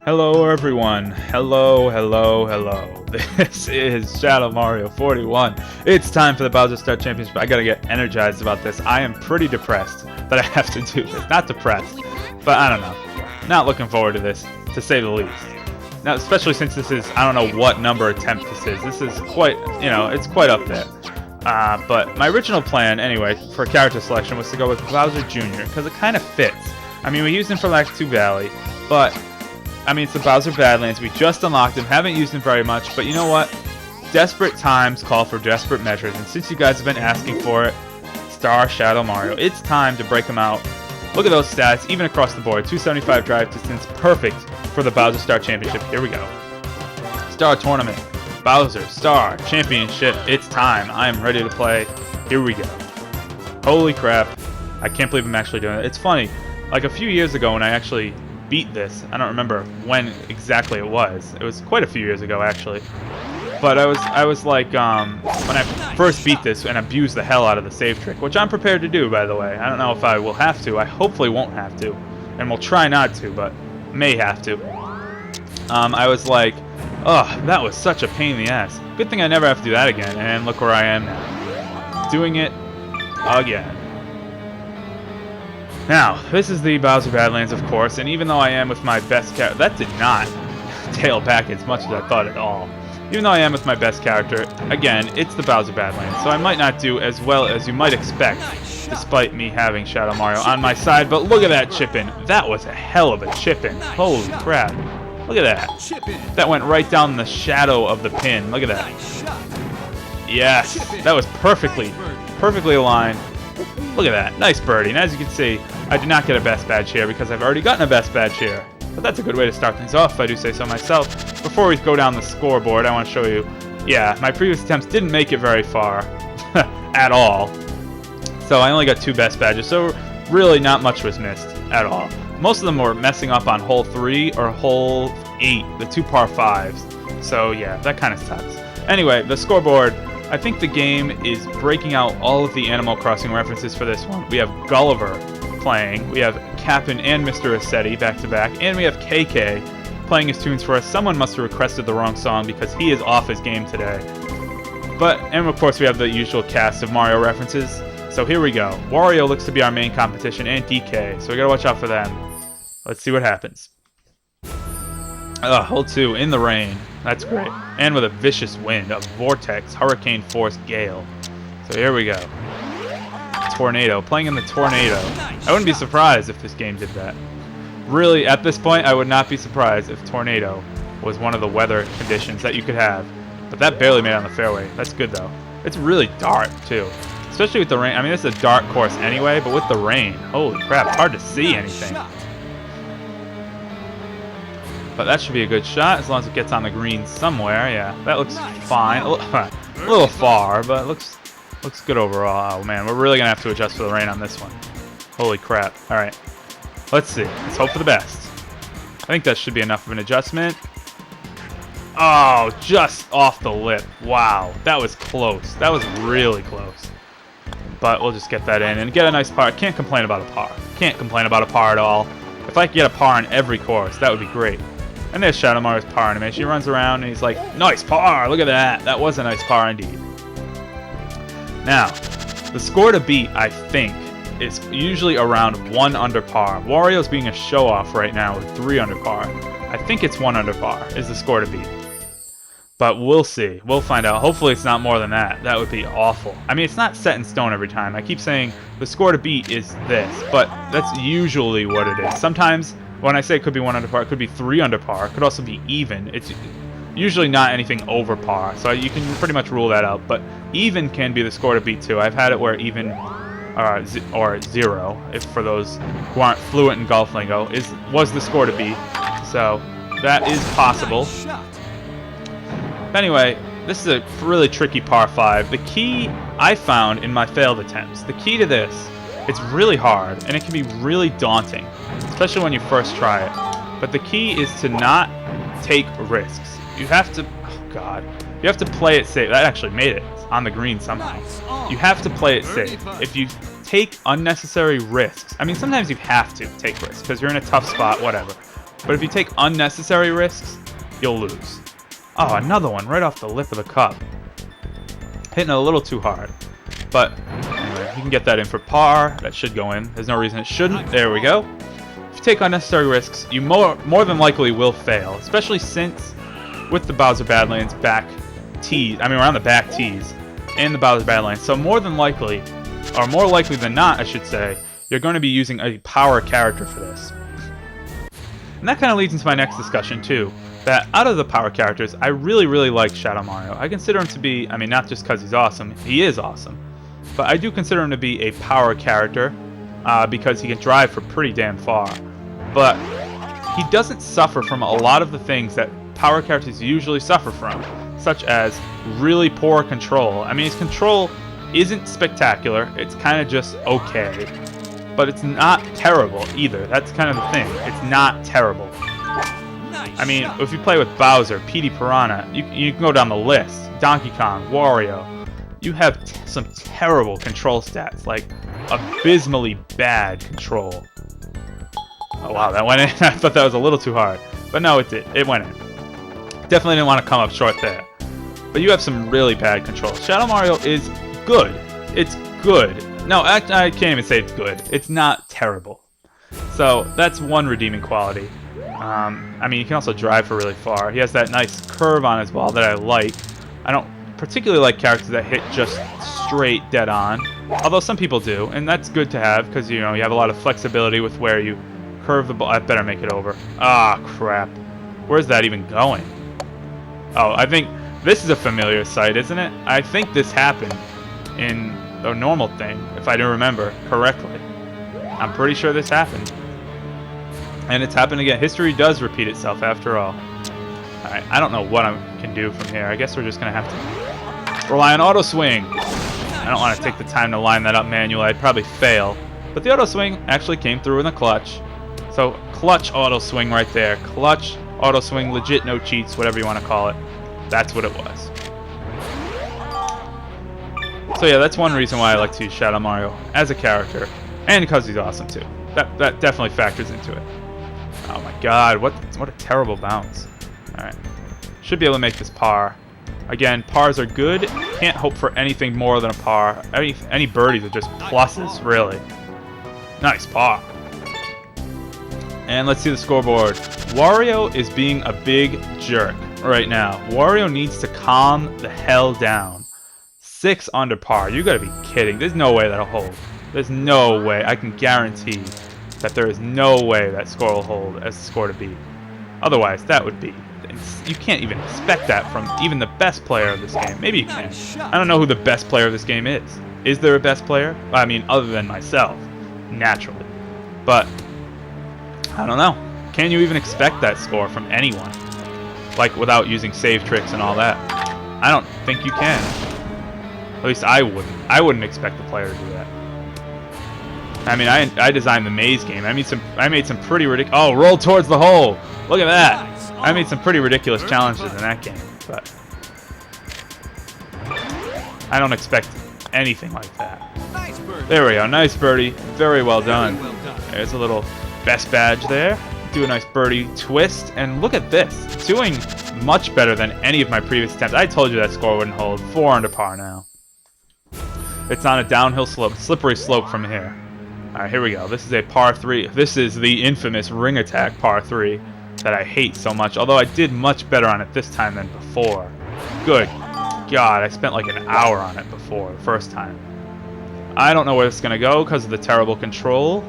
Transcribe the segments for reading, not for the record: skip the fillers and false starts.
Hello everyone, hello. This is Shadow Mario 41. It's time for the Bowser Star Championship. I gotta get energized about this. I am pretty depressed that I have to do this. Not depressed, but I don't know. Not looking forward to this, to say the least. Now, especially since this is, I don't know what number attempt this is. This is quite, it's quite up there. But my original plan, anyway, for character selection was to go with Bowser Jr. because it kind of fits. I mean, we used him for Lac 2 Valley, but I mean, it's the Bowser Badlands. We just unlocked him, haven't used him very much, but you know what? Desperate times call for desperate measures, and since you guys have been asking for it, Star Shadow Mario, it's time to break him out. Look at those stats, even across the board. 275 drive distance, perfect for the Bowser Star Championship. Here we go. Star Tournament, Bowser Star Championship. It's time. I am ready to play. Here we go. Holy crap. I can't believe I'm actually doing it. It's funny, like a few years ago when I actually beat this. I don't remember when exactly it was. It was quite a few years ago actually. But I was like when I first beat this and abused the hell out of the save trick, which I'm prepared to do, by the way. I don't know if I will have to. I hopefully won't have to, and we'll try not to, but may have to. I was like, oh, that was such a pain in the ass. Good thing I never have to do that again. And look where I am now, doing it again. Now, this is the Bowser Badlands, of course, and even though I am with my best character, that did not tail back as much as I thought at all. Even though I am with my best character, again, it's the Bowser Badlands, so I might not do as well as you might expect, despite me having Shadow Mario on my side, but look at that chip-in. That was a hell of a chip-in. Holy crap. Look at that. That went right down the shadow of the pin. Look at that. Yes, that was perfectly aligned. Look at that. Nice birdie. And as you can see, I did not get a best badge here because I've already gotten a best badge here. But that's a good way to start things off, if I do say so myself. Before we go down the scoreboard, I want to show you, yeah, my previous attempts didn't make it very far at all. So I only got 2 best badges, so really not much was missed at all. Most of them were messing up on hole 3 or hole 8, the 2 par 5s. So yeah, that kind of sucks. Anyway, the scoreboard, I think the game is breaking out all of the Animal Crossing references for this one. We have Gulliver playing, we have Cap'n and Mr. Assetti back to back, and we have KK playing his tunes for us. Someone must have requested the wrong song because he is off his game today. And of course we have the usual cast of Mario references. So here we go. Wario looks to be our main competition, and DK, so we gotta watch out for them. Let's see what happens. Hole 2 in the rain. That's great. And with a vicious wind, a vortex, hurricane force gale. So here we go. Tornado, playing in the tornado. I wouldn't be surprised if this game did that. Really, at this point, I would not be surprised if tornado was one of the weather conditions that you could have. But that barely made it on the fairway. That's good though. It's really dark too. Especially with the rain. I mean, this is a dark course anyway, but with the rain, holy crap, hard to see anything. But that should be a good shot as long as it gets on the green somewhere. Yeah, that looks fine. A little far, but it looks good overall. Oh man, we're really gonna have to adjust for the rain on this one. Holy crap. All right, let's see. Let's hope for the best. I think that should be enough of an adjustment. Oh, just off the lip. Wow, that was close. That was really close. But we'll just get that in and get a nice par. Can't complain about a par. Can't complain about a par at all. If I could get a par in every course, that would be great. And there's Shadow Mario's par animation. He runs around and he's like, nice par, look at that. That was a nice par indeed. Now, the score to beat, I think, is usually around 1 under par. Wario's being a show-off right now with 3 under par. I think it's 1 under par is the score to beat. But we'll see. We'll find out. Hopefully it's not more than that. That would be awful. I mean, it's not set in stone every time. I keep saying the score to beat is this, but that's usually what it is. Sometimes when I say it could be 1 under par, it could be 3 under par. It could also be even. It's usually not anything over par, so you can pretty much rule that out. But even can be the score to beat too. I've had it where even or 0, if for those who aren't fluent in golf lingo, was the score to beat. So that is possible. Anyway, this is a really tricky par 5. The key I found in my failed attempts, the key to this, it's really hard and it can be really daunting, especially when you first try it. But the key is to not take risks. You have to, oh god, you have to play it safe. That actually made it on the green somehow. You have to play it safe. If you take unnecessary risks, I mean, sometimes you have to take risks because you're in a tough spot, whatever. But if you take unnecessary risks, you'll lose. Oh, another one right off the lip of the cup. Hitting it a little too hard. But anyway, you can get that in for par. That should go in. There's no reason it shouldn't. There we go. If you take unnecessary risks, you more than likely will fail. Especially since with the Bowser Badlands back tees, I mean around the back tees, and the Bowser Badlands. So more than likely, or more likely than not, I should say, you're going to be using a power character for this. And that kind of leads into my next discussion too. That out of the power characters, I really like Shadow Mario. I consider him to be, I mean, not just because he's awesome, he is awesome, but I do consider him to be a power character because he can drive for pretty damn far. But he doesn't suffer from a lot of the things that power characters usually suffer from, such as really poor control. I mean, his control isn't spectacular, it's kind of just okay, but it's not terrible either. That's kind of the thing, it's not terrible. I mean, if you play with Bowser, Petey Piranha, you can go down the list. Donkey Kong, Wario. You have some terrible control stats, like abysmally bad control. Oh wow, that went in. I thought that was a little too hard. But no, it did. It went in. Definitely didn't want to come up short there. But you have some really bad control. Shadow Mario is good. It's good. No, I can't even say it's good. It's not terrible. So that's one redeeming quality. I mean, you can also drive for really far. He has that nice curve on his ball that I like. I don't particularly like characters that hit just straight dead on, although some people do, and that's good to have because, you know, you have a lot of flexibility with where you curve the ball. I better make it over. Ah, crap. Where's that even going? Oh, I think this is a familiar sight, isn't it? I think this happened in a normal thing, if I do remember correctly. I'm pretty sure this happened. And it's happened again. History does repeat itself after all. Alright, I don't know what I can do from here. I guess we're just going to have to rely on auto swing. I don't want to take the time to line that up manually. I'd probably fail. But the auto swing actually came through in the clutch. So clutch auto swing right there. Clutch auto swing, legit no cheats, whatever you want to call it. That's what it was. So yeah, that's one reason why I like to use Shadow Mario as a character. And because he's awesome too. That definitely factors into it. Oh my god, what a terrible bounce. Alright. Should be able to make this par. Again, pars are good. Can't hope for anything more than a par. Any birdies are just pluses, really. Nice par. And let's see the scoreboard. Wario is being a big jerk right now. Wario needs to calm the hell down. 6 under par. You gotta be kidding. There's no way that'll hold. There's no way. I can guarantee that there is no way that score will hold as the score to beat. Otherwise, that would be... You can't even expect that from even the best player of this game. Maybe you can. I don't know who the best player of this game is. Is there a best player? I mean, other than myself. Naturally. But, I don't know. Can you even expect that score from anyone? Like, without using save tricks and all that. I don't think you can. At least I wouldn't. I wouldn't expect the player to do that. I mean, I designed the maze game. I made some pretty ridiculous... Oh, roll towards the hole! Look at that! I made some pretty ridiculous challenges in that game, but... I don't expect anything like that. There we go, nice birdie. Very well done. There's a little best badge there. Do a nice birdie twist, and look at this. Doing much better than any of my previous attempts. I told you that score wouldn't hold. 4 under par now. It's on a downhill slope, slippery slope from here. Alright, here we go. This is a par 3. This is the infamous ring attack par 3 that I hate so much, although I did much better on it this time than before. Good God, I spent like an hour on it before, the first time. I don't know where it's going to go because of the terrible control.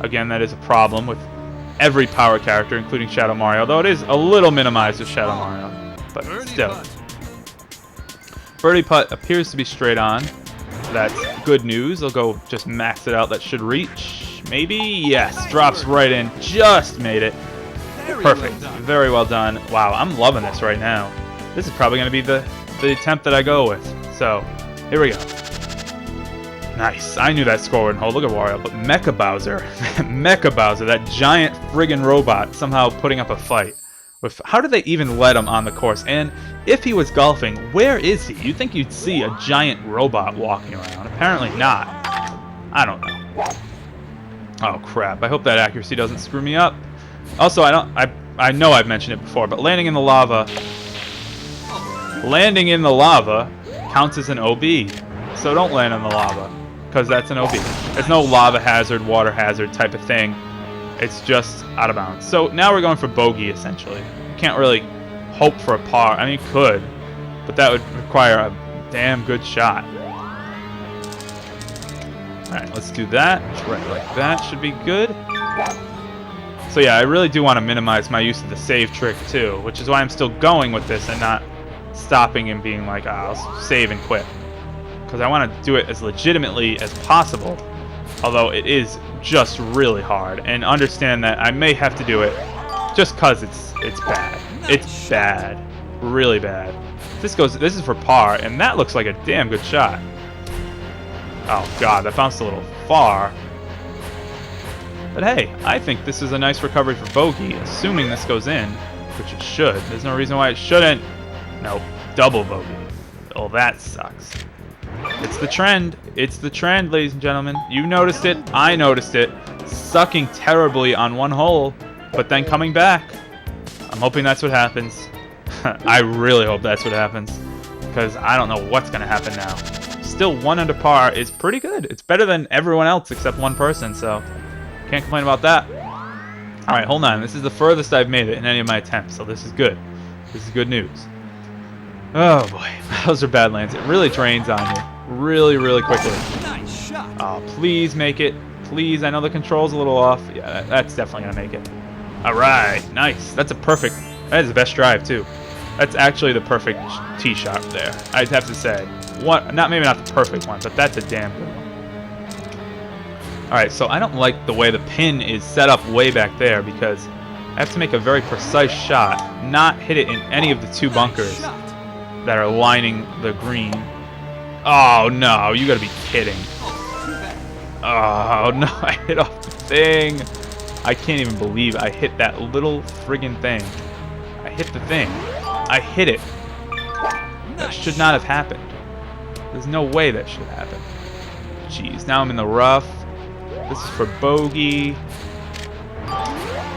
Again, that is a problem with every power character, including Shadow Mario, though it is a little minimized with Shadow Mario, but still. Birdie putt appears to be straight on. That's good news. I'll go just max it out. That should reach. Maybe? Yes. Drops right in. Just made it. Perfect. Very well done. Wow, I'm loving this right now. This is probably going to be the attempt that I go with. So, here we go. Nice. I knew that score wouldn't hold. Look at Wario. But Mecha Bowser. Mecha Bowser, that giant friggin' robot, somehow putting up a fight. How did they even let him on the course? And if he was golfing, where is he? You'd think you'd see a giant robot walking around. Apparently not. I don't know. Oh crap, I hope that accuracy doesn't screw me up. Also, I know I've mentioned it before, but landing in the lava counts as an OB. So don't land in the lava, because that's an OB. There's no lava hazard, water hazard type of thing. It's just out of bounds. So now we're going for bogey, essentially. Can't really hope for a par. I mean, you could, but that would require a damn good shot. Alright, let's do that. Right like that should be good. So yeah, I really do want to minimize my use of the save trick too, which is why I'm still going with this and not stopping and being like, I'll save and quit. Because I want to do it as legitimately as possible, although it is just really hard. And understand that I may have to do it just because it's bad. It's bad. Really bad. This is for par, and that looks like a damn good shot. Oh god, that bounced a little far. But hey, I think this is a nice recovery for bogey, assuming this goes in, which it should. There's no reason why it shouldn't. Nope, double bogey. Oh, that sucks. It's the trend. It's the trend, ladies and gentlemen. You noticed it. I noticed it. Sucking terribly on one hole, but then coming back. I'm hoping that's what happens. I really hope that's what happens, because I don't know what's going to happen now. Still 1 under par is pretty good. It's better than everyone else except one person, so can't complain about that. Alright, hold on. This is the furthest I've made it in any of my attempts, so this is good. This is good news. Oh boy, Bowser Badlands. It really drains on you. Really, really quickly. Oh, please make it. Please, I know the control's a little off. Yeah, that's definitely going to make it. Alright, nice. That's a perfect... That is the best drive, too. That's actually the perfect tee shot there, I'd have to say. Maybe not the perfect one, but that's a damn good one. Alright, so I don't like the way the pin is set up way back there, because I have to make a very precise shot, not hit it in any of the 2 bunkers that are lining the green. Oh no, you gotta be kidding. Oh no, I hit off the thing. I can't even believe I hit that little friggin' thing. I hit the thing. I hit it. That should not have happened. There's no way that should happen. Jeez, now I'm in the rough. This is for bogey.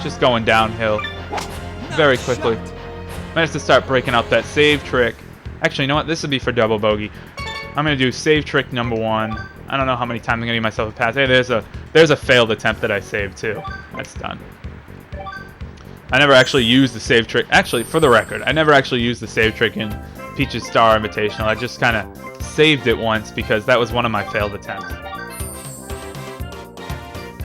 Just going downhill very quickly. Might have to start breaking out that save trick. Actually, you know what? This would be for double bogey. I'm going to do save trick number 1. I don't know how many times I'm going to give myself a pass. Hey, there's a failed attempt that I saved too. That's done. I never actually used the save trick. Actually, for the record, I never actually used the save trick in Peach's Star Invitational. I just kind of saved it once because that was one of my failed attempts.